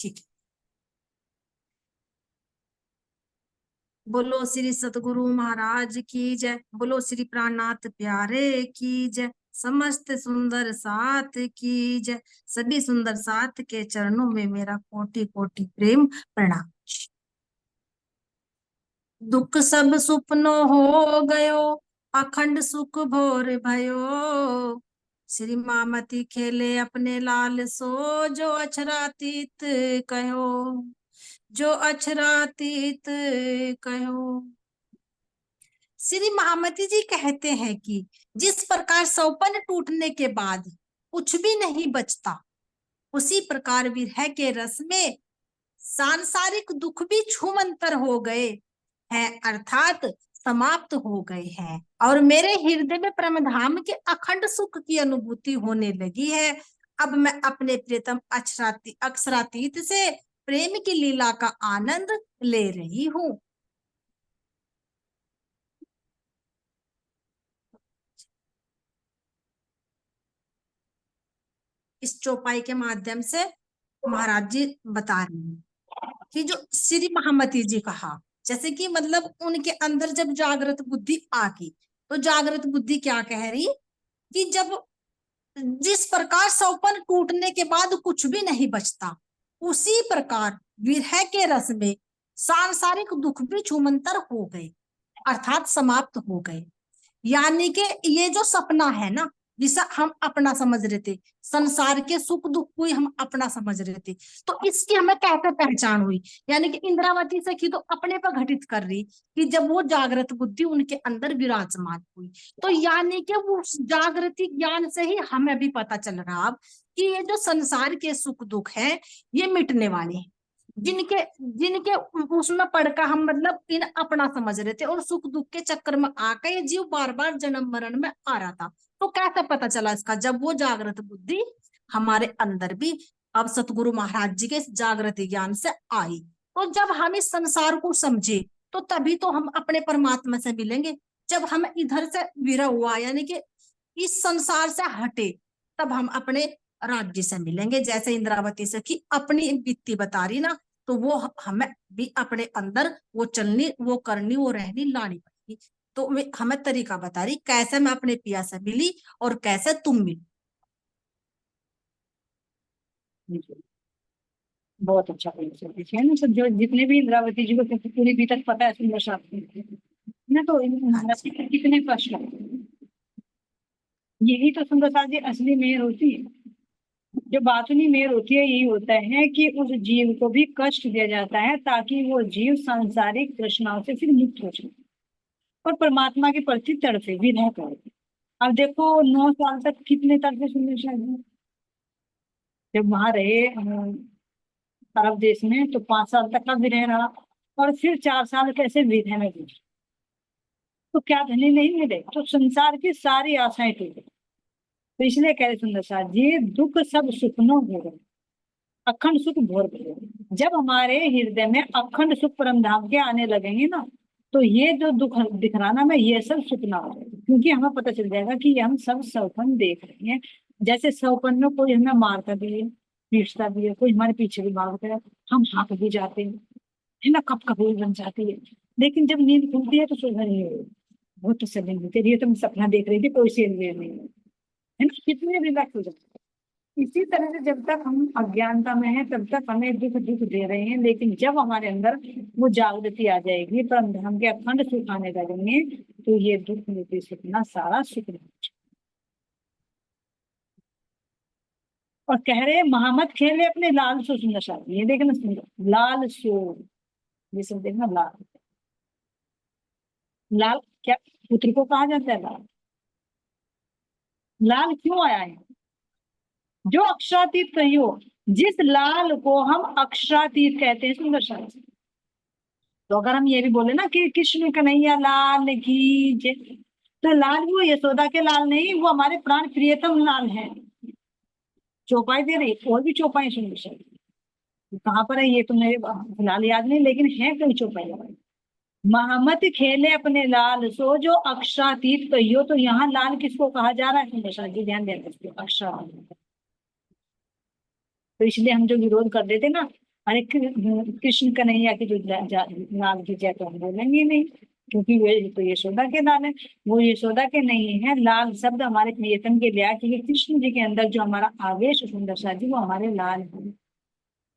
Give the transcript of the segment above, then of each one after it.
ठीक है। बोलो श्री सतगुरु महाराज की जय, बोलो श्री प्राणनाथ प्यारे की जय, समस्त सुंदर साथ की जय, सभी सुंदर साथ के चरणों में मेरा कोटि कोटि प्रेम प्रणाम। दुख सब सुपनो हो गयो, अखंड सुख भोर भयो, श्री मामती खेले अपने लाल सो, जो अक्षरातीत कहो, जो अक्षरातीत कहो। श्री महामती जी कहते हैं कि जिस प्रकार सौपन टूटने के बाद कुछ भी नहीं बचता, उसी प्रकार विरह के रस में सांसारिक दुख भी छूमंतर हो गए हैं, अर्थात समाप्त हो गए हैं, और मेरे हृदय में परमधाम के अखंड सुख की अनुभूति होने लगी है। अब मैं अपने प्रियतम अक्षरातीत से प्रेम की लीला का आनंद ले रही हूँ। इस चौपाई के माध्यम से महाराज जी बता रहे हैं कि जो श्री महामती जी कहा, जैसे कि मतलब उनके अंदर जब जागृत बुद्धि आ गई, तो जागृत बुद्धि क्या कह रही कि जब जिस प्रकार सौपन टूटने के बाद कुछ भी नहीं बचता, उसी प्रकार विरह के रस में सांसारिक दुख भी छूमंतर हो गए, अर्थात समाप्त हो गए। यानी कि ये जो सपना है ना, जिसे हम अपना समझ रहे थे, संसार के सुख दुख को ही हम अपना समझ रहे थे, तो इसकी हमें कैसे पहचान हुई? यानी कि इंद्रावती सखी तो अपने पर घटित कर रही कि जब वो जागृत बुद्धि उनके अंदर विराजमान हुई, तो यानी कि वो जागृति ज्ञान से ही हमें भी पता चल रहा अब कि ये जो संसार के सुख दुख है ये मिटने वाले हैं, जिनके जिनके उसमें पढ़कर हम मतलब इन अपना समझ रहे थे, और सुख दुख के चक्कर में आकर ये जीव बार बार जन्म मरण में आ रहा था। तो कैसे पता चला इसका? जब वो जागृत बुद्धि हमारे अंदर भी अब सतगुरु महाराज जी के जागृत ज्ञान से आई, तो जब हम इस संसार को समझे तो तभी तो हम अपने परमात्मा से मिलेंगे। जब हम इधर से विरह हुआ, यानी कि इस संसार से हटे, तब हम अपने राज्य से मिलेंगे। जैसे इंद्रावती से कि अपनी बीती बता रही ना, तो वो हमें भी अपने अंदर वो चलनी, वो करनी, वो रहनी लानी पड़ेगी। तो वे हमें तरीका बता रही कैसे मैं अपने पिया से मिली और कैसे तुम मिली। बहुत अच्छा प्रयास है ना सब। जो जितने भी इंद्रावती जी को पूरी भी तक पता है सुंदर शास्त्री ना, तो इंद्रावती के कितने कष्ट है। यही तो सुंदर शास्त्री असली मेहर होती है। जो बातुनी मेहर होती है यही होता है कि उस जीव को भी कष्ट दिया जाता है ताकि वो जीव सांसारिक तृष्णाओं से फिर मुक्त हो जाए और परमात्मा के प्रति तड़पे विरह करे। अब देखो 9 साल तक कितने तड़पे सुंदर शास्त्री जब वहां रहे अरब देश में, तो 5 साल तक का विरह रहा और फिर 4 साल कैसे विरह में गुजरे। तो क्या धनी नहीं मिले, तो संसार की सारी आशाएं टूट। तो इसलिए कह रहे सुंदर साथ जी, दुख सब सुखनो हो गए, अखंड सुख भोर गए। जब हमारे हृदय में अखंड सुख परम धाम के आने लगेंगे ना, तो ये जो दुख दिखराना में ये सब सुख ना हो, क्योंकि हमें पता चल जाएगा कि हम सब सौपन देख रहे हैं। जैसे सौपन में कोई हमें मारता भी है, पीटता भी है, कोई हमारे पीछे भी भागता है, हम हाँक भी जाते हैं, है ना, कब कभी बन जाती है। लेकिन जब नींद खुलती है तो सुबह नहीं हो, बहुत तसल्ली मिलती है, ये तो मैं सपना देख रही थी, कोई सेल नहीं है, है ना, कितने रिलैक्स हो जाते हैं। इसी तरह से जब तक हम अज्ञानता में हैं तब तक हमें दुख दुख दे रहे हैं, लेकिन जब हमारे अंदर वो जागृति आ जाएगी, परम धाम के अखंड सुख आने लगेंगे, तो ये दुख रूपी सुखना सारा सुख नहीं। और कह रहे महामत खेले अपने लाल सो सुंदर शादी, ये देखना सुंदर लाल सो, ये सब देखना लाल। लाल क्या पुत्र को कहा जाता है लाल? लाल क्यों आया है? जो अक्षरातीत कहियो, जिस लाल को हम अक्षरातीत कहते हैं सुंदर शादी। तो अगर हम ये भी बोले ना कि कृष्ण कन्हैया लाल की जय, तो लाल वो यशोदा के लाल नहीं, वो हमारे प्राण प्रियतम लाल है। चौपाई दे रही, और भी चौपाई सुंदर शादी कहाँ पर है ये तो मेरे फिलहाल याद नहीं, लेकिन है कई चौपाई। महामत खेले अपने लाल सो, जो अक्षरातीत कहियो, तो यहाँ लाल किसको कहा जा रहा है सुंदर शादी, ध्यान देना, अक्षरातीत। तो इसलिए हम जो विरोध कर देते ना अरे कृष्ण कन्हैया की जो लाल की जय तो हम बोलेंगे नहीं, क्योंकि वे तो यशोदा के लाल है, वो यशोदा के नहीं है। लाल शब्द हमारे प्रियतम के लिया, क्योंकि कृष्ण जी के अंदर जो हमारा आवेश सुंदर सा जी वो हमारे लाल है,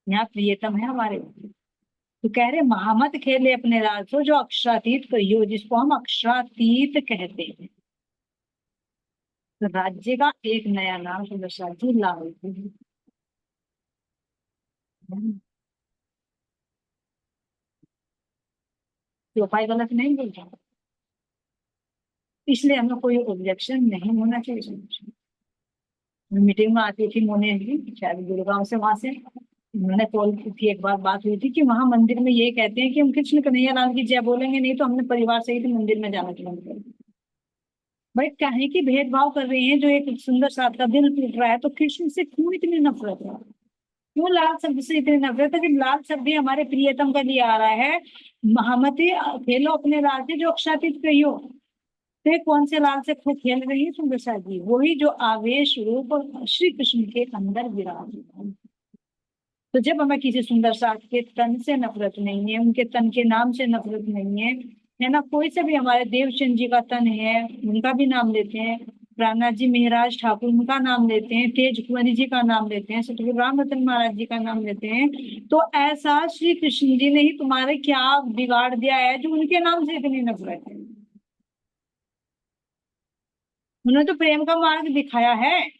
यहाँ प्रियतम है हमारे। तो कह रहे महामत खेले अपने लाल सो जो अक्षरातीत कहियो, जिसको हम अक्षरातीत कहते हैं। तो राज्य का एक नया नाम सुंदर सा जी लाल है। तो उपाय गलत नहीं बोलता, इसलिए हमें कोई ऑब्जेक्शन नहीं होना चाहिए। मीटिंग में आती थी मोने जी, शायद गुड़गांव से, वहां से उन्होंने कॉल की थी, एक बार बात हुई थी कि वहां मंदिर में ये कहते हैं कि हम कृष्ण कन्हैया लाल की जय बोलेंगे नहीं तो हमने परिवार सहित मंदिर में जाना बंद कर दिया। भाई काहे की भेदभाव कर रहे हैं, जो एक सुंदर सा आपका दिल टूट रहा है, तो कृष्ण से क्यों इतनी नफरत है, क्यों लाल शब्द से इतनी नफरत है? कि लाल शब्द ही हमारे प्रियतम का लिए आ रहा है, महामती खेलो अपने लाल से जो अक्षातीत कहियो। तो ये कौन से लाल से खूब खेल रही है सुंदर सा जी? वही जो आवेश रूप श्री कृष्ण के अंदर विराजमान। तो जब हमें किसी सुंदर सा के तन से नफरत नहीं है, उनके तन के नाम से नफरत नहीं है ना, कोई से भी हमारे देवचंद जी का तन है उनका भी नाम लेते हैं, प्राणनाथ जी महाराज ठाकुर उनका नाम लेते हैं, तेज कुंवरी जी का नाम लेते हैं, सतगुरु राम रतन महाराज जी का नाम लेते हैं, तो ऐसा श्री कृष्ण जी ने ही तुम्हारे क्या बिगाड़ दिया है जो उनके नाम से इतनी नफरत है? उन्होंने तो प्रेम का मार्ग दिखाया है,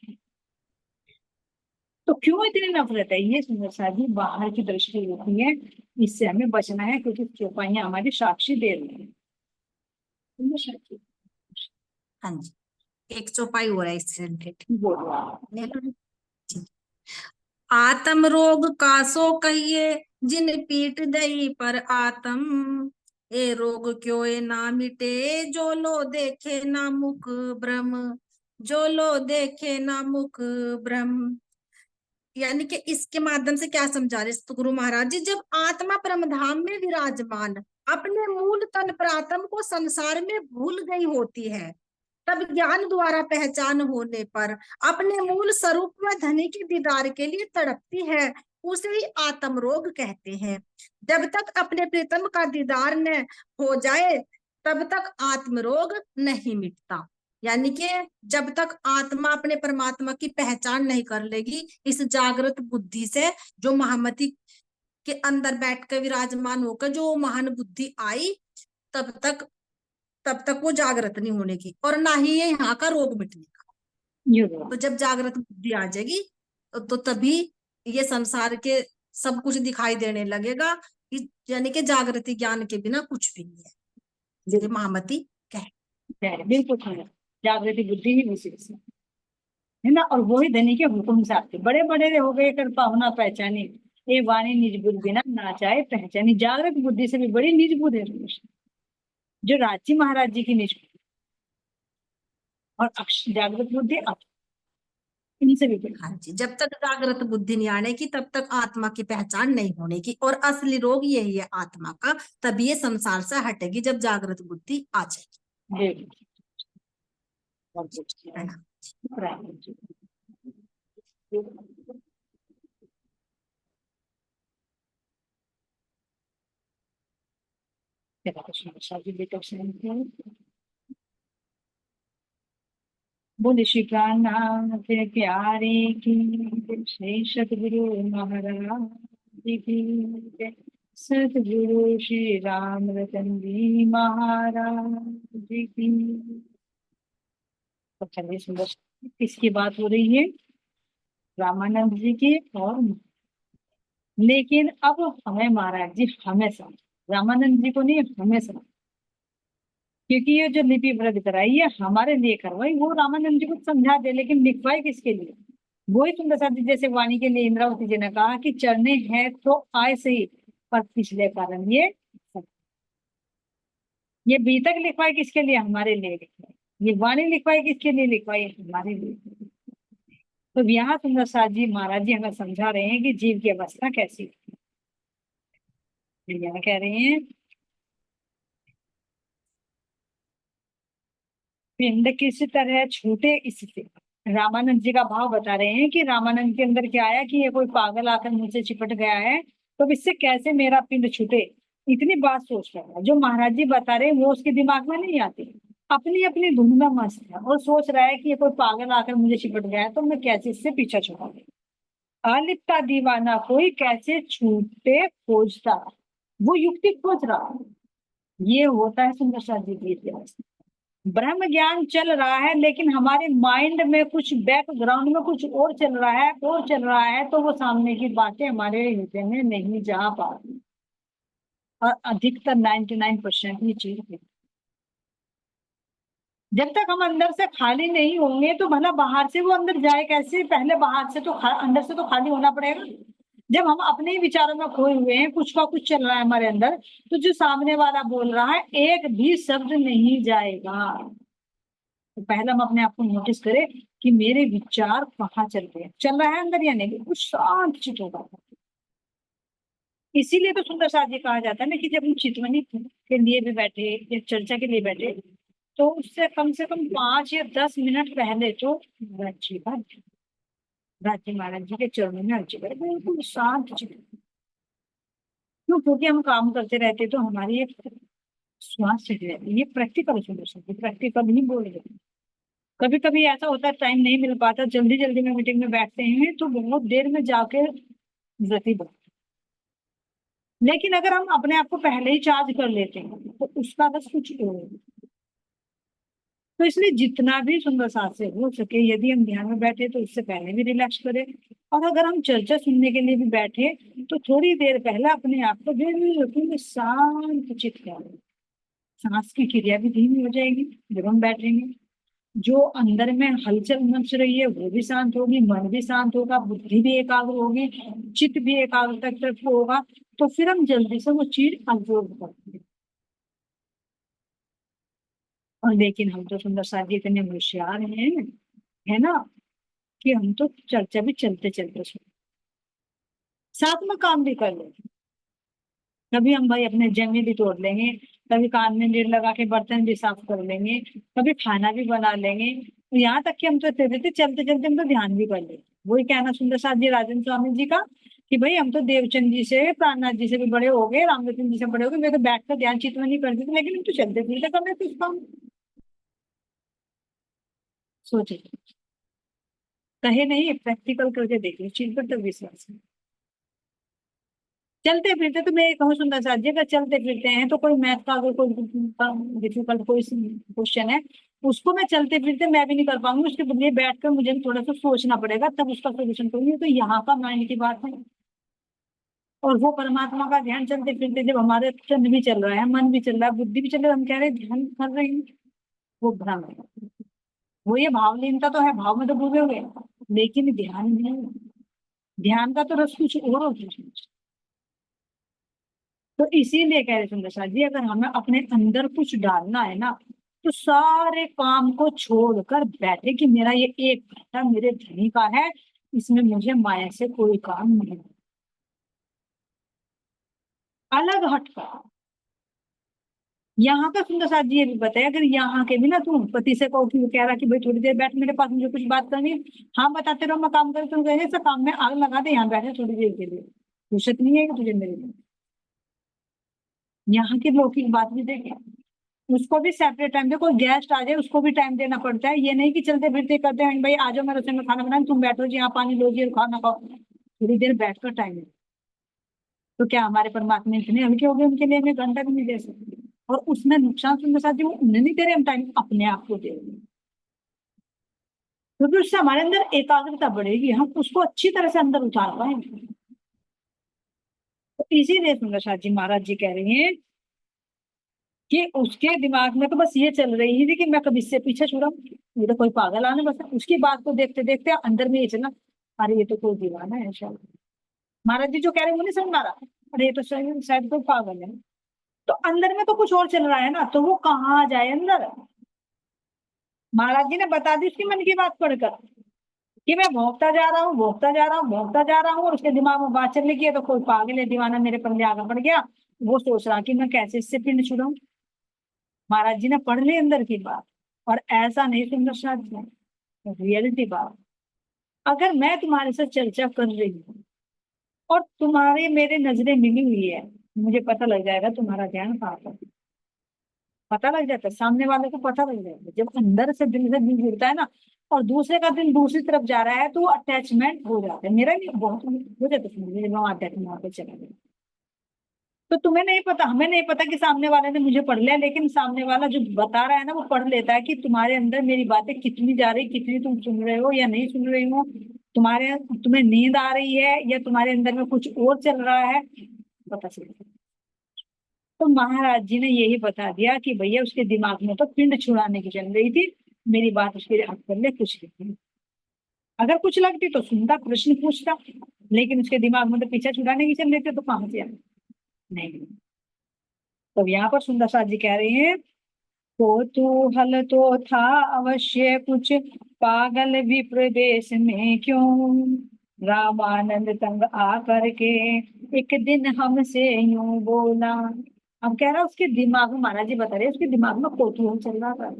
तो क्यों इतनी नफरत है? ये सुंदर सा जी बाहर की दृष्टि होती है, इससे हमें बचना है, क्योंकि चौपाइयां हमारी साक्षी दे रही है। सुंदर सा जी हाँ जी, एक चौपाई हो रहा है इससे रिलेटेड। बोलो। आत्म रोग कासो कहिए, जिन पीट दई पर आत्म, ए रोग क्यों ए ना मिटे, जो लो देखे ना मुख ब्रह्म, जो लो देखे ना मुख ब्रह्म। यानी कि इसके माध्यम से क्या समझा रहे तो गुरु महाराज जी, जब आत्मा परम धाम में विराजमान अपने मूल तन प्रातम को संसार में भूल गई होती है, तब ज्ञान द्वारा पहचान होने पर अपने मूल स्वरूप व धनी के दीदार के लिए तड़पती है, उसे ही आत्म रोग कहते हैं। जब तक अपने प्रीतम का दीदार न हो जाए तब तक आत्म रोग नहीं मिटता। यानी कि जब तक आत्मा अपने परमात्मा की पहचान नहीं कर लेगी इस जागृत बुद्धि से, जो महामती के अंदर बैठकर विराजमान होकर जो महान बुद्धि आई, तब तक वो जागृत नहीं होने की, और ना ही ये यहाँ का रोग मिटने का। तो जब जागृत बुद्धि आ जाएगी तो तभी ये संसार के सब कुछ दिखाई देने लगेगा, यानी कि जागृति ज्ञान के बिना कुछ भी नहीं है। ये महामती कह बिल्कुल जागृति बुद्धि ही विशेष है ना, और वही धनी के हुक्म से आते, बड़े बड़े हो गए कर पाहुना पहचानी, ये वाणी निज बुद्ध बिना ना चाहे पहचानी। जागृत बुद्धि से भी बड़ी निज बुद्ध है जो राजी महाराज जी की निज, और जागृत बुद्धि इनसे भी बड़ी। हाँ जी, जब तक जागृत बुद्धि नहीं आने की तब तक आत्मा की पहचान नहीं होने की, और असली रोग यही है आत्मा का, तभी ये संसार से हटेगी जब जागृत बुद्धि आ जाएगी। है ना? बोले श्री प्राणनाथ के प्यारे की, श्री सतगुरु महाराज की, सतगुरु श्री राम रतन जी महाराज की। तो चलिए सुंदर, किसकी बात हो रही है? रामानंद जी की। और लेकिन अब हमें महाराज जी हमेशा, रामानंद जी को नहीं हमेशा, क्योंकि ये जो लिपि वृद्ध कराई है हमारे लिए करवाई, वो रामानंद जी को समझा दे, लेकिन लिखवाई किसके लिए? वही सुंदर सा जी जैसे वाणी के लिए इंद्रावती जी ने कहा कि चढ़ने हैं तो आए सही, पर पिछले कारण ये बीतक लिखवाई किसके लिए? हमारे लिए लिखवाई। ये वाणी लिखवाई किसके लिए? लिखवाई हमारे लिए। तो यहाँ सुंदर सा जी महाराज जी हमें समझा रहे हैं कि जीव की अवस्था कैसी है। यहाँ कह रहे हैं पिंड किस तरह छूटे इससे। रामानंद जी का भाव बता रहे हैं कि रामानंद के अंदर क्या आया कि ये कोई पागल आकर मुझसे चिपट गया है, तो इससे कैसे मेरा पिंड छूटे, इतनी बात सोच रहा है। जो महाराज जी बता रहे वो उसके दिमाग में नहीं आती, अपनी अपनी धुन में मस्त है और सोच रहा है कि ये कोई पागल आकर मुझे चिपट गया है तो मैं कैसे इससे पीछा छुड़ाऊं। अलिप्ता दीवाना कोई कैसे छूटे खोजता, वो युक्ति खोज रहा है। ये होता है सुंदर सा जी की इतिहास। ब्रह्म ज्ञान चल रहा है लेकिन हमारे माइंड में कुछ बैकग्राउंड में कुछ और चल रहा है और चल रहा है, तो वो सामने की बातें हमारे हृदय में नहीं जा पाती। और अधिकतर 99% ये चीज है। जब तक हम अंदर से खाली नहीं होंगे तो भला बाहर से वो अंदर जाए कैसे। पहले बाहर से तो अंदर से तो खाली होना पड़ेगा। जब हम अपने ही विचारों में खोए हुए हैं, कुछ का कुछ चल रहा है हमारे अंदर, तो जो सामने वाला बोल रहा है एक भी शब्द नहीं जाएगा। तो पहले हम अपने आप को नोटिस करें कि मेरे विचार कहाँ चल रहे हैं, चल रहा है अंदर या नहीं, कुछ शांत चित होगा। इसीलिए तो सुंदर साथ ये कहा जाता है ना कि जब हम चितवनी के लिए भी बैठे या चर्चा के लिए बैठे, तो उससे कम से कम 5 या 10 मिनट पहले तो राज्य महाराज जी के चरणों में अर्जी करें, बिल्कुल शांत चित। क्यों? क्योंकि हम काम करते रहते तो हमारी एक श्वास चली रहती है। ये प्रैक्टिकल सोल्यूशन, प्रैक्टिकल नहीं बोल रहे। कभी कभी ऐसा होता है टाइम नहीं मिल पाता, जल्दी जल्दी में मीटिंग में बैठते हैं तो बहुत देर में जाके गति बढ़ती। लेकिन अगर हम अपने आप को पहले ही चार्ज कर लेते हैं तो उसका बस कुछ और है। तो इसलिए जितना भी सुंदर साथ से हो सके, यदि हम ध्यान में बैठे तो उससे पहले भी रिलैक्स करें। और अगर हम चर्चा सुनने के लिए भी बैठे तो थोड़ी देर पहले अपने आप को बिल्कुल शांत चित करें। सांस की क्रिया भी धीमी हो जाएगी जब हम बैठेंगे। जो अंदर में हलचल मच रही है वो भी शांत होगी, मन भी शांत होगा, बुद्धि भी एकाग्र होगी, चित्त भी एकाग्रता की तरफ होगा। तो फिर हम जल्दी से वो चीज अब्जॉर्व करते हैं। और लेकिन हम तो सुंदर साथ जी इतने होशियार हैं, है ना, कि हम तो चर्चा भी चलते चलते सुन, साथ में काम भी कर लेंगे। कभी हम भाई अपने जमे भी तोड़ लेंगे, कभी कान में लीड लगा के बर्तन भी साफ कर लेंगे, कभी खाना भी बना लेंगे। यहाँ तक कि हम तो चलते चलते चलते हम तो ध्यान भी कर लेंगे। वही कहना सुंदर साथ जी राजन स्वामी जी का कि भाई हम तो देवचंद जी से प्राणनाथ जी से भी बड़े हो गए, रामरतन जी से बड़े हो गए, मैं तो बैठ कर ध्यान चित्त नहीं करती थी, लेकिन हम तो चलते फिरते कर लेते इस काम। सोचे कहे नहीं, प्रैक्टिकल करके देखिए, चीज पर तो विश्वास है। चलते फिरते तो मैं ये कहूँ सुंदर साथ जी, अगर चलते फिरते हैं तो कोई मैथ का अगर कोई डिफिकल्ट कोई क्वेश्चन है, उसको मैं चलते फिरते मैं भी नहीं कर पाऊंगी, उसके बदले बैठकर मुझे थोड़ा सा सोचना पड़ेगा तब उसका सोल्यूशन करूंगी। तो यहाँ का मायने की बात है। और वो परमात्मा का ध्यान चलते फिरते जब हमारे तन भी चल रहा है, मन भी चल रहा है, बुद्धि भी चल रहा है, हम कह रहे हैं ध्यान कर रहे हैं, वो भ्रम है। वो ये भावलीनता तो है, भाव में तो डूबे हुए हैं, लेकिन ध्यान नहीं। ध्यान का तो रस कुछ और होता है। तो इसीलिए कह रहे सुंदर साथ जी, अगर हमें अपने अंदर कुछ डालना है ना, तो सारे काम को छोड़कर बैठे कि मेरा ये 1 घंटा मेरे धनी का है, इसमें मुझे माया से कोई काम नहीं, अलग हटकर। यहाँ का सुंदर साथ जी ये भी बताया, अगर यहाँ के भी ना तुम पति से कहो कि वो कह रहा कि भाई थोड़ी देर बैठ मेरे पास, मुझे कुछ बात करनी है, हाँ बताते रहो मैं काम करती, तुम कहेंगे सब काम में आग लगा दे, यहाँ बैठे थोड़ी देर के लिए, फुर्सत नहीं है कि तुझे मेरे लिए। यहाँ की लौकिक बात भी देखे, उसको भी सेपरेट टाइम दे, कोई गेस्ट आ जाए उसको भी टाइम देना पड़ता है। ये नहीं कि चलते फिरते करते हैं भाई आ जाओ मैं रसोई में खाना बनाऊं, तुम बैठो जी यहाँ पानी लो जी और खाना खाओ, थोड़ी देर बैठकर टाइम दे। तो क्या हमारे परमात्मा इतने हल्के हो गए उनके लिए हमें घंटा भी नहीं दे सकते? और उसमें नुकसान सुनने साथ वो उन्हें नहीं दे रहे, हम टाइम अपने आप को दे रहे हैं। क्योंकि उससे हमारे अंदर एकाग्रता बढ़ेगी, हम उसको अच्छी तरह से अंदर उतार पाएंगे। तो इसीलिए सुंदर साथ जी महाराज जी कह रहे हैं कि उसके दिमाग में तो बस ये चल रही थी कि मैं कभी इससे पीछे छुड़ा, ये तो कोई पागल आने बस। उसकी बात को देखते देखते अंदर में ये चला, अरे ये तो कोई दीवाना है शायद। महाराज जी जो कह रहे हैं वो नहीं समझ आ रहा, अरे ये तो शायद कोई पागल है। तो अंदर में तो कुछ और चल रहा है ना, तो वो कहाँ जाए अंदर। महाराज जी ने बता दी उसकी मन की बात पढ़कर कि मैं भोगता जा रहा हूँ, भोगता जा रहा हूँ, भोगता जा रहा हूँ, और उसके दिमाग में बात चल रही है तो कोई पागल है दीवाना मेरे पल्ले आगे बढ़ गया, वो सोच रहा कि मैं कैसे इससे पिंड छुड़ाऊं। महाराज जी ने पढ़ ली अंदर की बात। और ऐसा नहीं सुंदर साथ जी, रियलिटी बात, अगर मैं तुम्हारे साथ चर्चा कर रही हूँ और तुम्हारे मेरे नजरें मिली हुई है, मुझे पता लग जाएगा तुम्हारा ध्यान कहाँ पर है। पता लग जाता है, सामने वाले को पता लग जाएगा। जब अंदर से दिल जुड़ता है ना, और दूसरे का दिल दूसरी तरफ जा रहा है, तो वो अटैचमेंट हो जाता है। मेरा भी बहुत हो जाता है, समझ लो अटैचमेंट वहां पे चला गया। तो तुम्हें नहीं पता, हमें नहीं पता कि सामने वाले ने मुझे पढ़ लिया, लेकिन सामने वाला जो बता रहा है ना, वो पढ़ लेता है कि तुम्हारे अंदर मेरी बातें कितनी जा रही, कितनी तुम सुन रहे हो या नहीं सुन रही हो, तुम्हें नींद आ रही है या तुम्हारे अंदर में कुछ और चल रहा है, पता चलता है। तो महाराज जी ने यही बता दिया कि भैया उसके दिमाग में तो पिंड छुड़ाने की चल रही थी, मेरी बात उसके याद कर ले, कुछ नहीं। अगर कुछ लगती तो सुनता, प्रश्न पूछता, लेकिन उसके दिमाग में तो पीछा छुड़ाने की चल रही थी, तो कहाँ से आए? नहीं। तो यहाँ पर सुंदर साथ जी कह रहे हैं, कौतूहल तो था अवश्य कुछ, पागल विप्र वेश में क्यों, रामानंद तंग आकर के एक दिन हमसे यूं बोला। अब कह रहा उसके दिमाग में, महाराज जी बता रहे उसके दिमाग में कौतूहल चल रहा था,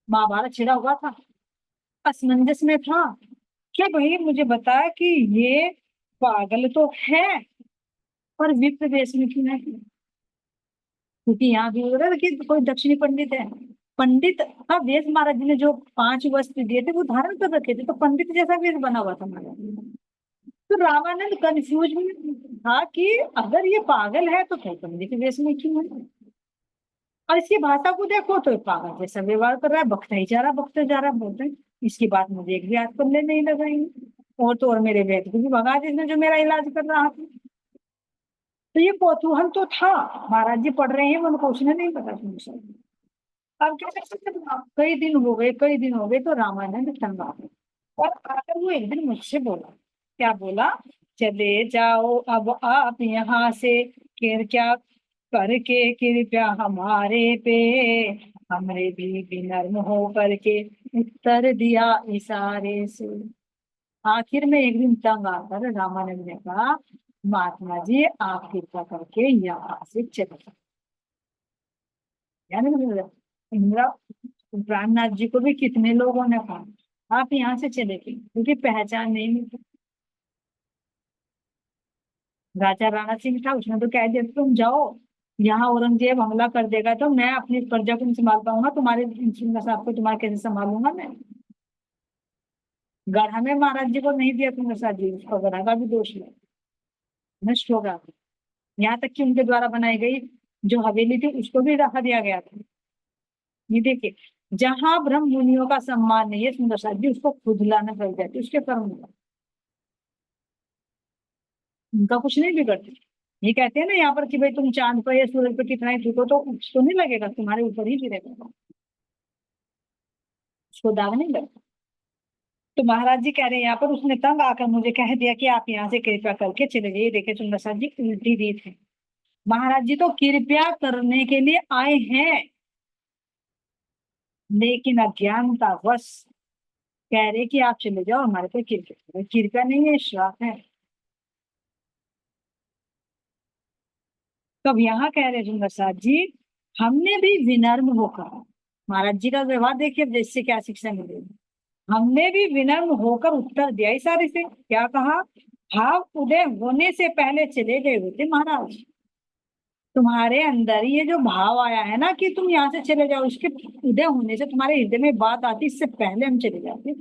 महाभारत छिड़ा हुआ था, असमंजस में था क्या भाई, मुझे बता कि ये पागल तो है, पर विप्र वेश में क्यों है? क्योंकि यहाँ भी हो रहा है कि कोई दक्षिणी पंडित है, पंडित का वेश महाराज जी ने जो 5 वस्त्र दिए थे वो धारण कर रखे थे, तो पंडित जैसा वेश बना हुआ था महाराज जी ने। तो रामानंद कंफ्यूज में था कि अगर ये पागल है तो फिर पंडित वेश में क्यों है? और इसकी भाषा को देखो तो पागल जैसा व्यवहार कर रहा है, बकता ही जा रहा, बकते जा रहा, बोलते हैं इसकी बात मुझे एक भी आज पल्ले नहीं लग रही। और तो और मेरे वेद को भी भगा जिसने जो मेरा इलाज कर रहा था। तो ये कौतूहल तो था, महाराज जी पढ़ रहे हैं, उनको उसने नहीं पता समझा। अब क्या कर सकते हैं? अब कई दिन हो गए तो रामानंद तंग आ गए, और आकर वो एक दिन मुझसे बोला, क्या बोला, चले जाओ अब आप यहाँ से, क्या करके कृपया हमारे पे, हमरे भी विनम्र हो करके उत्तर दिया इशारे से। आखिर में एक दिन तंग आकर रामानंद ने कहा, महात्मा जी आप कृपा करके यहाँ से चले जाओ। यानी इंदिरा प्राणनाथ जी को भी कितने लोगों ने कहा आप यहाँ से चले गए, क्योंकि पहचान नहीं मिलती। राजा राणा सिंह था, उसने तो कह दिया तुम जाओ, यहाँ औरंगजेब हमला कर देगा तो मैं अपनी प्रजा को नहीं संभाल पाऊंगा, तुम्हारे साहब को तुम्हारे कैसे संभालूंगा मैं? गढ़ा में महाराज जी को नहीं दिया तुमने साथ जी, उसका गढ़ा का भी दोष है, नष्ट होगा। यहाँ तक कि उनके द्वारा बनाई गई जो हवेली थी उसको भी रखा दिया गया था। ये देखिए, जहां ब्रह्म मुनियों का सम्मान नहीं है सुंदर साथ जी, उसको खुद लाना पड़ जाती उसके कर्म में, उनका कुछ नहीं बिगड़ती। ये कहते हैं ना यहाँ पर कि भाई तुम चांद पर या सूरज पर कितना ही थूको तो उसको नहीं लगेगा, तुम्हारे ऊपर ही गिरेगा, उसको दाग नहीं लगता। तो महाराज जी कह रहे हैं यहाँ पर उसने तंग आकर मुझे कह दिया कि आप यहाँ से कृपया करके चले जाइए। देखे सुंदर साथ जी, उल्टी रीत है। महाराज जी तो कृपया करने के लिए आए हैं, लेकिन अज्ञानता वश कह रहे कि आप चले जाओ, हमारे पे कृपया करो। कृपया नहीं है, श्राप है। तब यहाँ कह रहे सुंदर साथ जी, हमने भी विनम्र होकर, महाराज जी का व्यवहार देखिए अब जिससे क्या शिक्षा मिलेगी, हमने भी विनम्र होकर उत्तर दिया इशारे से। क्या कहा, भाव उदय होने से पहले चले गए होते महाराज, तुम्हारे अंदर ये जो भाव आया है ना कि तुम यहाँ से चले जाओ, इसके उदय होने से तुम्हारे हृदय में बात आती, इससे पहले हम चले जाते,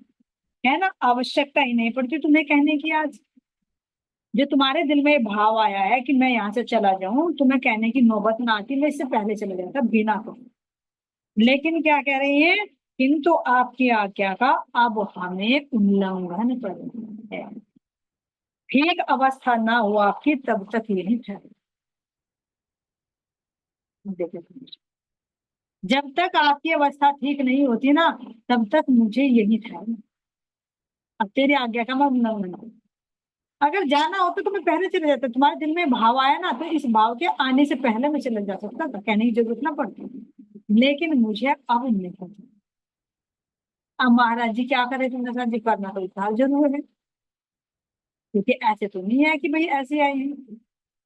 है ना, आवश्यकता ही नहीं पड़ती तुम्हें कहने की। आज जो तुम्हारे दिल में भाव आया है कि मैं यहाँ से चला जाऊं, तुम्हें कहने की नौबत ना आती, मैं इससे पहले चले जाता बिना कहे। लेकिन क्या कह रही है, किंतु आपकी आज्ञा का अब हमें उल्लंघन करना है, ठीक अवस्था ना हो आपकी तब तक यही ठहरे। देखिए, जब तक आपकी अवस्था ठीक नहीं होती ना, तब तक मुझे यही ठहरना। अब तेरी आज्ञा का मैं उल्लंघन करूं, अगर जाना होता तो मैं पहले चले जाता, तुम्हारे दिल में भाव आया ना, तो इस भाव के आने से पहले मैं चले जा सकता था, कहने की जरूरत ना पड़ती। लेकिन मुझे अब नहीं पता। अब महाराज जी क्या करे, तुमने साथ जी करना तो इतना जरूर है, क्योंकि ऐसे तो नहीं है कि भाई ऐसे आए हैं,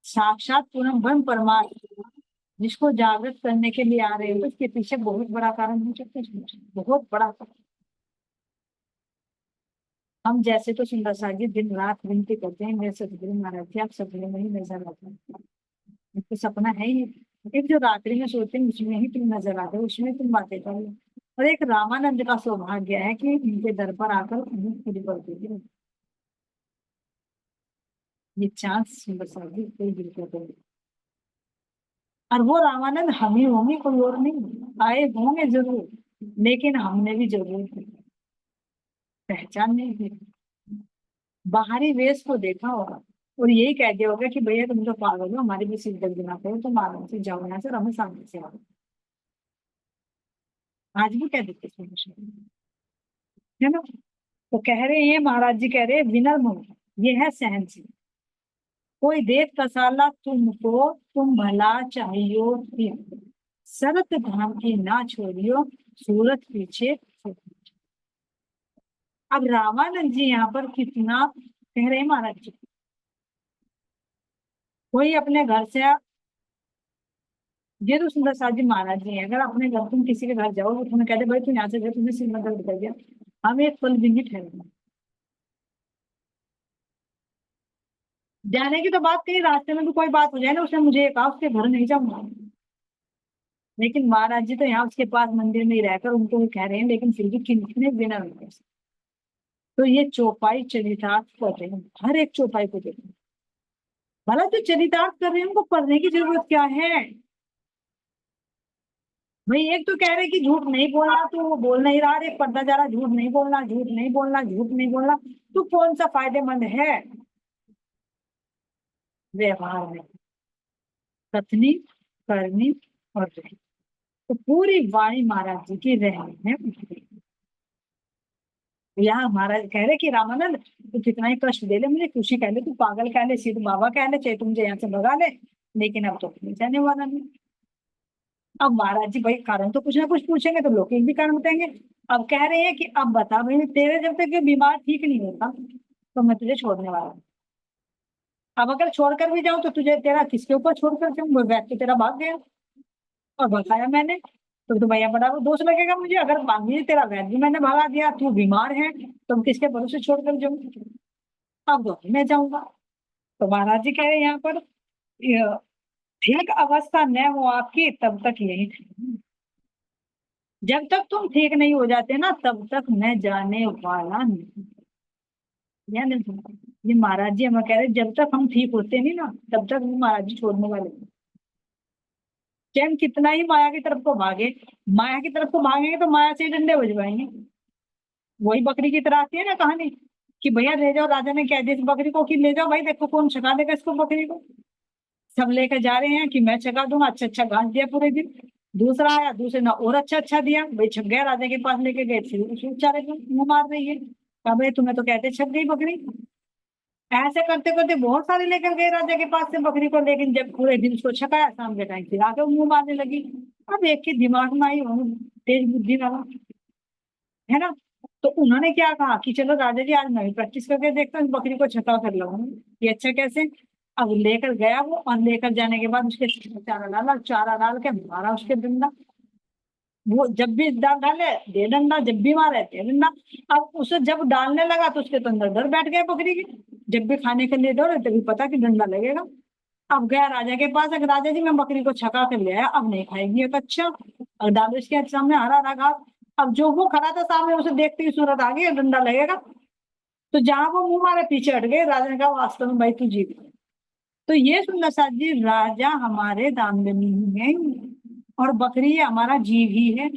साक्षात पूर्ण ब्रह्म परमात्मा जिसको जागृत करने के लिए आ रहे हैं, तो इसके पीछे बहुत बड़ा कारण हो सकता है, बहुत बड़ा कारण। हम जैसे तो सुंदर सा जी दिन रात विनती करते हैं, मेरे सतगुरु महाराज जी आप सपने में ही नजर आते हैं। एक तो सपना है ही, एक जो रात्रि में सोते हैं उसमें ही तुम नजर आते हो, उसमें तुम बातें करो। और एक रामानंद का सौभाग्य है कि उनके दर पर आकर उन्हें पूरी कर देती है। ये चांस सुंदर सा जी कोई बिल्कुल नहीं। और वो रामानंद हम ही होंगे, कोई और नहीं। आए होंगे जरूर, लेकिन हमने भी जरूर पहचान नहीं की, बाहरी वेश को देखा होगा और यही कह दिया होगा कि भैया तुम तो पागल हो, हमारे भी सिर दर्द ना करो, तुम आराम से जाओ यहाँ से और हमें सामने से आओ। आज भी कह देते थे है ना। तो कह रहे हैं महाराज जी, कह रहे हैं विनम्र हो, ये है सहनशील। कोई देख कसाला तुमको, तुम भला चाहियो फिर, सरत धाम की ना छोड़ियो, सूरत पीछे छोड़ियो। अब रामानंद जी यहाँ पर कितना कह रहे हैं महाराज जी, कोई अपने घर से, ये तो सुंदर साथ जी महाराज जी हैं, अगर अपने घर तुम किसी के घर जाओ वो तुम्हें कहते भाई तुम यहाँ से गए, तुम्हें सिर में दर्द कर दिया, हम एक पल भी नहीं ठहरेंगे। जाने की तो बात कही, रास्ते में भी कोई बात हो जाए ना, उसने मुझे ये कहा उसके घर नहीं जाऊंगा, लेकिन महाराज जी तो यहाँ उसके पास मंदिर में ही रहकर उनको भी कह रहे हैं, लेकिन फिर भी कितने बिना रुके। तो ये चौपाई चरितार्थ कर रहे हैं, हर एक चौपाई को देखो, भला जो चरितार्थ कर रहे हैं उनको पढ़ने की जरूरत क्या है। भाई एक तो कह रहे कि झूठ नहीं बोलना, तो वो बोल नहीं रहा, एक पढ़ता जा रहा झूठ नहीं बोलना, झूठ नहीं बोलना, झूठ नहीं बोलना, तो कौन सा फायदेमंद है व्यवहार में, कथनी, करनी और रहनी। तो पूरी वाणी महाराज जी की रहनी है। यहाँ महाराज कह रहे कि रामानंद तू कितना ही कष्ट दे ले मुझे, खुशी कह ले, तू पागल कह ले, सिद्ध बाबा कह ले, चाहे तू मुझे यहाँ से भगा ले, लेकिन अब तो नहीं जाने वाला नहीं। अब महाराज जी भाई कारण तो कुछ ना कुछ पूछेंगे, तो लोग एक भी कारण बताएंगे। अब कह रहे हैं कि अब बता भाई, तेरे जब तक ये बीमार ठीक नहीं होता तो मैं तुझे छोड़ने वाला हूँ। अब अगर छोड़कर भी जाऊं तो तुझे, तेरा किसके ऊपर छोड़कर जाऊं, वो व्यक्ति तेरा भाग गया और भगाया मैंने, तो भैया बड़ा वो दोष लगेगा मुझे। अगर मान लीजिए तेरा वैद्य भी मैंने भगा दिया, तू बीमार है, तो किसके भरोसे छोड़कर जाऊं, अब तो मैं जाऊंगा। तो महाराज जी कह रहे हैं यहाँ पर, "ये ठीक अवस्था न हो आपकी तब तक यही ठीक। जब तक तुम ठीक नहीं हो जाते ना तब तक मैं जाने वाला नहीं।" ध्यान देना। ये महाराज जी हमें कह रहे जब तक हम ठीक होते नहीं ना तब तक वो महाराज जी छोड़ने वाले नहीं। चाहे हम कितना ही माया की तरफ को भागे, माया की तरफ को भागेंगे तो माया से ही डंडे बजवाएंगे। वही बकरी की तरह आती है ना कहानी, कि भैया ले जाओ, राजा ने कह दिया इस बकरी को कि ले जाओ भाई, देखो कौन छका देगा इसको बकरी को। सब लेकर जा रहे हैं कि मैं छका दूंगा, अच्छा अच्छा घास दिया पूरे दिन। दूसरा आया, दूसरे ने और अच्छा अच्छा दिया, भाई छक गया, राजा के पास लेके गए, फिर उसे बेचारे को मुंह मार रही है, कहा भाई तुम्हें तो कहते छक गई बकरी। ऐसे करते करते बहुत सारे लेकर गए राजा के पास से बकरी को, लेकिन जब पूरे दिन उसको छकाया शाम के टाइम फिर आके मुंह मारने लगी। अब एक के दिमाग में आई हो, तेज बुद्धि वाला, है ना। तो उन्होंने क्या कहा कि चलो राजा जी आज मैं भी प्रैक्टिस करके देखता हूँ, बकरी को छका कर लगाऊंगा। ये अच्छा कैसे। अब लेकर गया वो, और लेकर जाने के बाद उसके चारा डाला, चारा डाल के मारा उसके डंडा। वो जब भी डाल डाले दे डंडा, जब भी मारे दे डंडा। अब उसे जब डालने लगा तो उसके तो अंदर डर बैठ गया बकरी की, जब भी खाने के लिए दौड़े तभी पता कि डंडा लगेगा। अब गया राजा के पास, अगर राजा जी मैं बकरी को छका कर ले आया, अब नहीं खाएगी एक अच्छा, और डालो इसके सामने हरा हरा घास। अब जो वो खड़ा था सामने उसे देखते ही सूरत आ गई, डंडा लगेगा। तो जहां वो मुंह मारे पीछे हट गए, राजा ने कहा वास्तव में भाई तू जीत गया। तो ये सुंदर साथ जी, राजा हमारे दामदनी है और बकरी हमारा जीव ही है,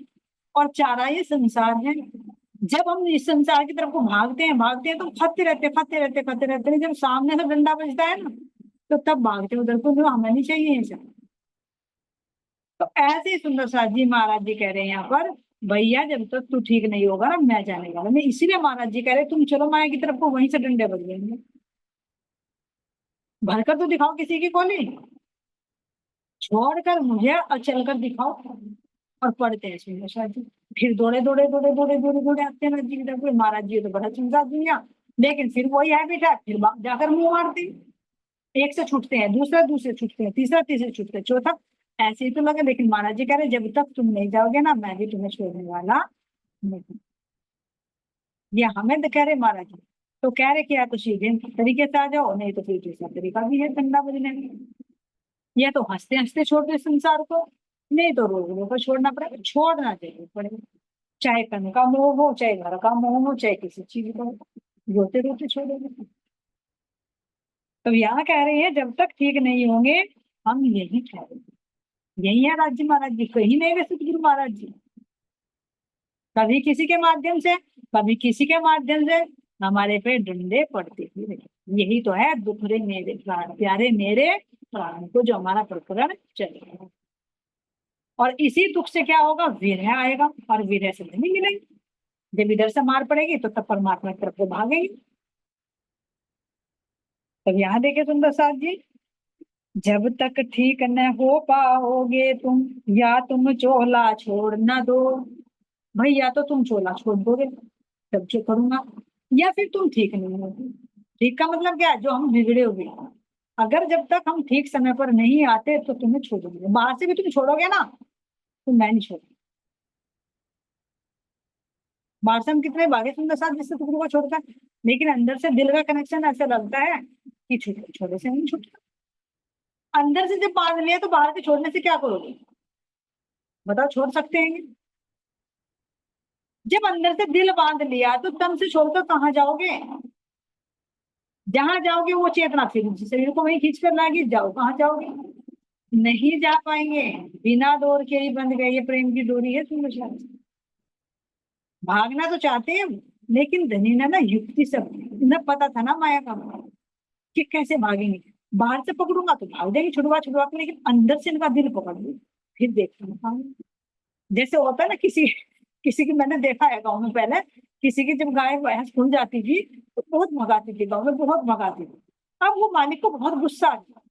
और चारा ये संसार है। जब हम इस संसार की तरफ को भागते हैं तो खाते रहते खाते रहते खाते रहते हैं, जब सामने से डंडा बजता है ना तो तब भागते उधर को, जो हमें नहीं चाहिए ये सब। तो ऐसे ही सुंदर साथ जी महाराज जी कह रहे हैं यहाँ पर, भैया जब तक तू ठीक नहीं होगा ना मैं जाने वाला नहीं। इसीलिए महाराज जी कह रहे तुम चलो माया की तरफ को, वहीं से डंडे बज जाएंगे। भरकर तो दिखाओ किसी की कोली, छोड़कर मुझे और चलकर दिखाओ। और पढ़ते हैं सुंदर साथ जी, फिर दौड़े दौड़े दौड़े दौड़े दौड़े दौड़े आते हैं महाराज जी की तरफ। महाराज जी तो बड़ा चिंता दुनिया, लेकिन फिर वही हैबिट है, फिर जाकर मुंह मारते हैं। एक से छूटते हैं, दूसरा दूसरे छूटते हैं, तीसरा तीसरे छूटते हैं, चौथा ऐसे ही तो लगे। लेकिन महाराज जी कह रहे जब तक तुम नहीं जाओगे ना मैं भी तुम्हें छोड़ने वाला नहीं। ये हमें तो कह रहे महाराज जी, तो कह रहे कि या तो सीधे तरीके से आ जाओ, नहीं तो फिर दूसरा तरीका भी है डंडा बजने का। या तो हंसते हंसते छोड़ दे संसार को, नहीं तो रो रो कर छोड़ना पड़ेगा, छोड़ना जरूर पड़ेगा। चाहे तन का मोह हो, चाहे घर का मोह हो, चाहे किसी चीज का हो, रोते रोते छोड़ेंगे। तो यहाँ कह रहे हैं जब तक ठीक नहीं होंगे हम यही ठहरेंगे। यही है राज्य महाराज जी, कहीं नहीं गए सतगुरु महाराज जी। कभी किसी के माध्यम से, कभी किसी के माध्यम से हमारे पे डंडे पड़ते ही रहे। यही तो है दुख रे मेरे प्राण प्यारे मेरे प्राण को, जो हमारा प्रकरण चलेगा। और इसी दुख से क्या होगा, विरह आएगा, और विरह से नहीं मिलेंगे। जब इधर से मार पड़ेगी तो तब परमात्मा की तरफ को भागेंगे। तब यहाँ देखे सुंदर साथ जी, जब तक ठीक न हो पाओगे तुम, या तुम चोला छोड़ न दो। भाई या तो तुम चोला छोड़ दोगे तब जो करूंगा, या फिर तुम ठीक नहीं होगे। ठीक का मतलब क्या है, जो हम बिगड़े हुए हैं। अगर जब तक हम ठीक समय पर नहीं आते तो तुम्हें छोड़ोगे, बाहर से भी तुम छोड़ोगे ना तो मैं नहीं छोड़ूंगा। बाहर से हम कितने भागे सुंदर साथ जिससे टुकड़ों को छोड़ता है, लेकिन अंदर से दिल का कनेक्शन ऐसा लगता है कि छोटे छोटे से नहीं छूटता। अंदर से जब बांध लिया तो बाहर के छोड़ने से क्या करोगे, बताओ, छोड़ सकते हैं? जब अंदर से दिल बांध लिया तो तन से छोड़कर कहाँ जाओगे? जहां जाओगे वो चेतना फिर शरीर को वहीं खींच कर लाएगी, जाओ कहाँ जाओगे? नहीं जा पाएंगे। बिना डोर के ही बंध गए, ये प्रेम की डोरी है सुंदर साथ। भागना तो चाहते हैं, लेकिन धनी ना युक्ति सब न पता था ना माया का कि कैसे भागेंगे। बाहर से पकड़ूंगा तो भाग जाएंगे छुड़वा छुड़वा के, लेकिन अंदर से इनका दिल पकड़ लूं फिर देखता हूँ। जैसे होता है ना, किसी किसी की मैंने देखा है गाँव में, पहले किसी की जब गाय भैंस खुल जाती थी तो बहुत भगाती थी, गाँव में बहुत भगाती थी। अब वो मालिक को बहुत गुस्सा आ गया।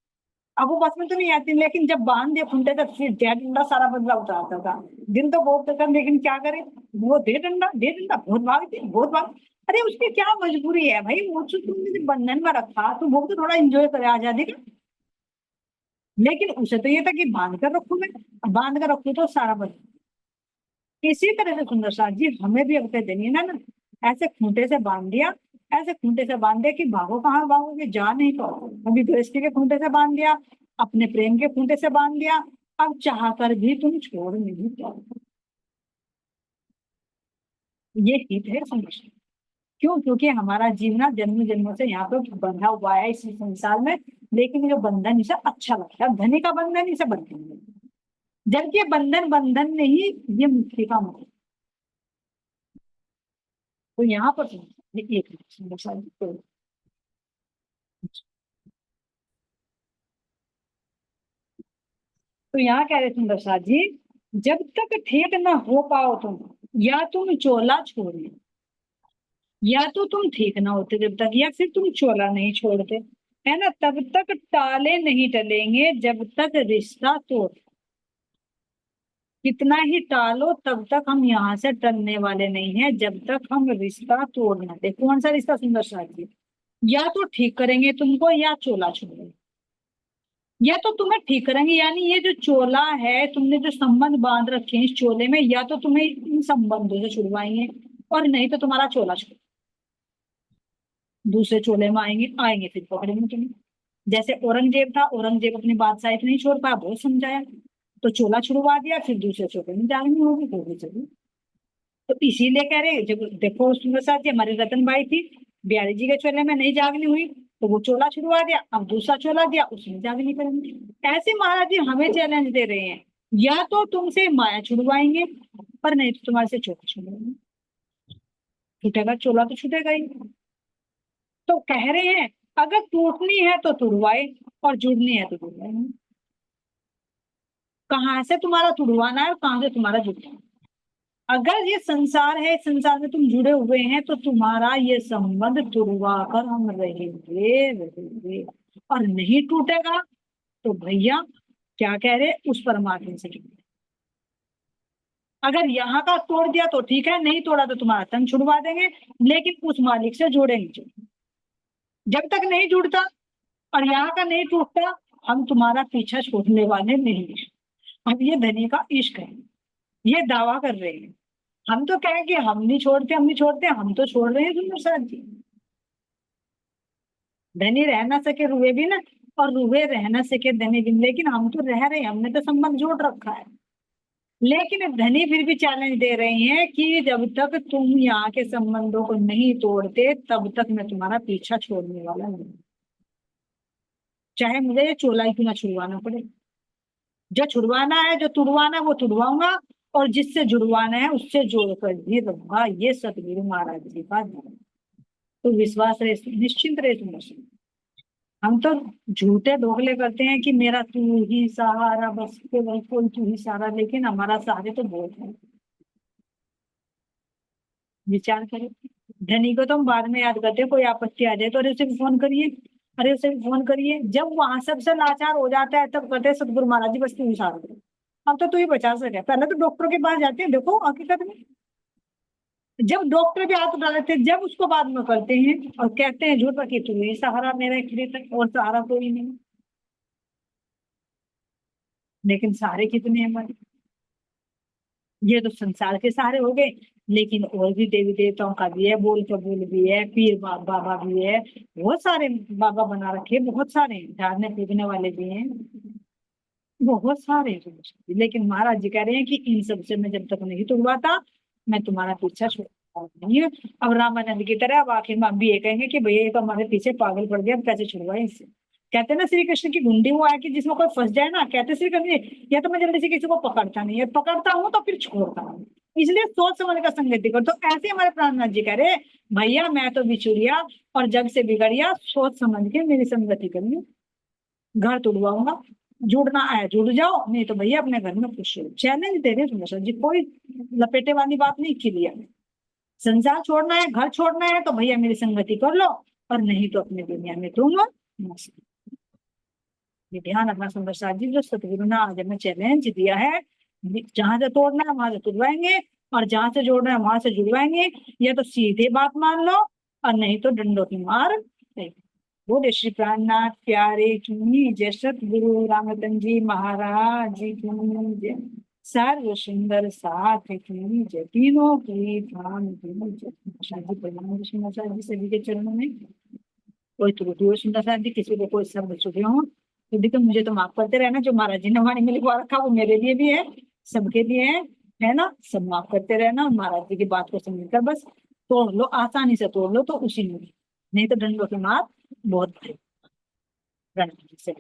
अब वो बस में तो नहीं आती, लेकिन जब बांध दिया खुंटे तक फिर दे डंडा सारा बदला उतारता था। दिन तो बहुत था, लेकिन क्या करे, वो दे डंडा दे डंडा, बहुत भागती बहुत भाग। अरे उसकी क्या मजबूरी है भाई, वो तो तुमने जब बंधन में रखा तो वो तो थोड़ा एंजॉय करे आजादी का। लेकिन उसे तो ये था कि बांध कर रखू मैं, अब बांध कर रखू तो सारा बदल। इसी तरह से सुंदर साथ जी हमें भी अब देनी है ना, ऐसे खूंटे से बांध दिया, ऐसे खूंटे से बांध दिया कि भागो कहाँ भागोगे, जा नहीं पाओ। अभी गृहस्थी के खूंटे से बांध दिया, अपने प्रेम के खूंटे से बांध दिया, अब चाह कर भी तुम छोड़ नहीं पाओगे। ये हित है समझ। क्यों? क्योंकि हमारा जीवना जन्म जन्मों से यहाँ पे बंधा हुआ है इस संसार में। लेकिन जो बंधन इसे अच्छा लगता है, धनी का बंधन इसे बंधन नहीं, जबकि बंधन बंधन नहीं, ये मुक्ति का मतलब। तो यहाँ पर एक सुंदर सा तो यहाँ कह रहे सुंदर साथ जी, जब तक ठीक न हो पाओ तुम, या तुम चोला छोड़ो, या तो तुम ठीक ना होते जब तक, या फिर तुम चोला नहीं छोड़ते, है ना, तब तक टाले नहीं टलेंगे जब तक रिश्ता तोड़। कितना ही टालो तब तक हम यहाँ से टलने वाले नहीं है, जब तक हम रिश्ता तोड़ ना दे। कौन सा रिश्ता सुंदर साथ जी? या तो ठीक करेंगे तुमको, या चोला छोड़ेंगे। या तो तुम्हें ठीक करेंगे, यानी ये जो चोला है, तुमने जो संबंध बांध रखे हैं इस चोले में, या तो तुम्हें इन संबंधों से छुड़वाएंगे, और नहीं तो तुम्हारा चोला छोड़ दूसरे चोले में आएंगे आएंगे फिर पकड़ेंगे तुम्हें। जैसे औरंगजेब था, औरंगजेब अपनी बादशाही नहीं छोड़ पाया, बहुत समझाया तो चोला छुड़वा दिया, फिर दूसरे चोले में जागनी होगी चली। तो इसीलिए कह रहे, जब देखो उसके साथ ये हमारी रतन बाई थी, बिहारी जी के चोले में नहीं जागनी हुई तो वो चोला छुड़वा दिया, अब दूसरा चोला दिया उसमें जागनी करेंगे। ऐसे महाराज जी हमें चैलेंज दे रहे हैं, या तो तुमसे माया छुड़वाएंगे, पर नहीं तो तुम्हारे से चोला छुड़वाएंगे। छूटेगा चोला तो छूटेगा ही। तो कह रहे हैं अगर टूटनी है तो तुड़वाए, और जुड़नी है तो जुड़वाए। कहाँ से तुम्हारा तुड़वाना है और कहाँ से तुम्हारा जुड़ना है। अगर ये संसार है, इस संसार में तुम जुड़े हुए हैं, तो तुम्हारा ये संबंध तुड़वा कर हम रहेंगे रहेंगे। और नहीं टूटेगा तो भैया क्या कह रहे, उस परमात्मा से जुड़े। अगर यहाँ का तोड़ दिया तो ठीक है, नहीं तोड़ा तो तुम्हारा तन छुड़वा देंगे, लेकिन उस मालिक से जोड़ेंगे। जब तक नहीं जुड़ता और यहाँ का नहीं टूटता, हम तुम्हारा पीछा छोड़ने वाले नहीं है। अब ये धनी का इश्क है, ये दावा कर रहे हैं। हम तो कहें कि हम नहीं छोड़ते, हम नहीं छोड़ते, हम तो छोड़ रहे हैं सुंदर साथ जी। धनी रह ना सके रुए भी ना, और रुए रह ना सके धनी भी, लेकिन हम तो रह रहे हैं, हमने तो संबंध जोड़ रखा है। लेकिन धनी फिर भी चैलेंज दे रही हैं कि जब तक तुम यहाँ के संबंधों को नहीं तोड़ते तब तक मैं तुम्हारा पीछा छोड़ने वाला नहीं, चाहे मुझे ये चोला ही क्यों ना छुड़वाना पड़े। जो छुड़वाना है, जो तुड़वाना है वो तुड़वाऊंगा, और जिससे जुड़वाना है उससे जोड़ कर ही रहूंगा। ये सतगुरु महाराज जी का ध्यान। तो विश्वास रहे, निश्चिंत रहे तुम। हम तो झूठे दोगले करते हैं कि मेरा तू ही सहारा, बस केवल कोई तू ही सहारा, लेकिन हमारा सहारे तो बहुत है। विचार करें, धनी को तो हम बाद में याद करते हैं, कोई आपत्ति आ जाए तो अरे उसे भी फोन करिए, अरे उसे भी फोन करिए। जब वहां सबसे लाचार हो जाता है तब कहते हैं सतगुरु महाराज जी बस तू ही सहारा दो, अब तो तू ही बचा सके। पहले तो डॉक्टर के पास जाते हैं, देखो हकीकत में जब डॉक्टर भी हाथ उठा लेते हैं, जब उसको बाद में करते हैं और कहते हैं झूठ कि तू ही सहारा मेरा खरीद तक, और सहारा कोई नहीं। लेकिन सहारे कितने हैं हमारे? ये तो संसार के सहारे हो गए, लेकिन और भी देवी देवताओं का भी है, बोल कबूल भी है, पीर बाबा भी है, बहुत सारे बाबा बना रखे, बहुत सारे झाड़ने पीटने वाले भी हैं, बहुत सारे हैं। लेकिन महाराज जी कह रहे हैं कि इन सब से मैं जब तक नहीं तुड़वाता मैं तुम्हारा पीछा छोड़ता नहीं हूँ। अब रामानंद की तरह अब आखिर में हम भी ये कहेंगे कि भैया ये तो हमारे पीछे पागल पड़ गया, अब कैसे छुड़वाए इससे। कहते हैं ना श्री कृष्ण की गुंडी वो है कि जिसमें कोई फंस जाए ना, कहते श्री कृष्ण जी या तो मैं जल्दी से किसी को पकड़ता नहीं है, पकड़ता हूँ तो फिर छोड़ता हूँ, इसलिए सोच समझ का संगति कर। तो ऐसे हमारे प्राणनाथ जी कह रहे भैया मैं तो बिछुड़िया और जग से बिगड़िया, सोच समझ के मेरी संगति करिए, घर तुड़वाऊंगा, जुड़ना है जुड़ जाओ, नहीं तो भैया अपने घर में खुश रहो। चैलेंज दे रहे सुंदर जी, कोई लपेटे वाली बात नहीं की लिया। संसार छोड़ना है, घर छोड़ना है तो भैया मेरी संगति कर लो, और नहीं तो अपनी दुनिया में तुम मस्त। ये ध्यान रखना सुंदर साथ जी, जो सतगुरु ने आज हमें चैलेंज दिया है, जहां से तोड़ना है वहां से तुड़वाएंगे, और जहां से जोड़ना है वहां से जुड़वाएंगे। या तो सीधे बात मान लो, और नहीं तो डंडोती मार। बोले श्री प्राणनाथ प्यारे की जय, सतगुरु रामतन जी महाराज जी की जय, सर्व सुंदर साथ की जय, तीनों की धाम की जय। शादी प्रणाम सुंदर साथ जी सभी के चरणों में। कोई त्रुटि हो सुंदर साथ जी, किसी को कोई शब्द छुपे हो तो देखो मुझे तो माफ करते रहना। जो महाराज जी ने वाणी में लिखवा रखा वो मेरे लिए भी है, सबके लिए है ना। सब माफ करते रहना, और महाराज जी की बात को समझकर बस तोड़ लो, आसानी से तोड़ लो तो उसी में, नहीं तो डंडों की मार बहुत भारी। प्रणव जी से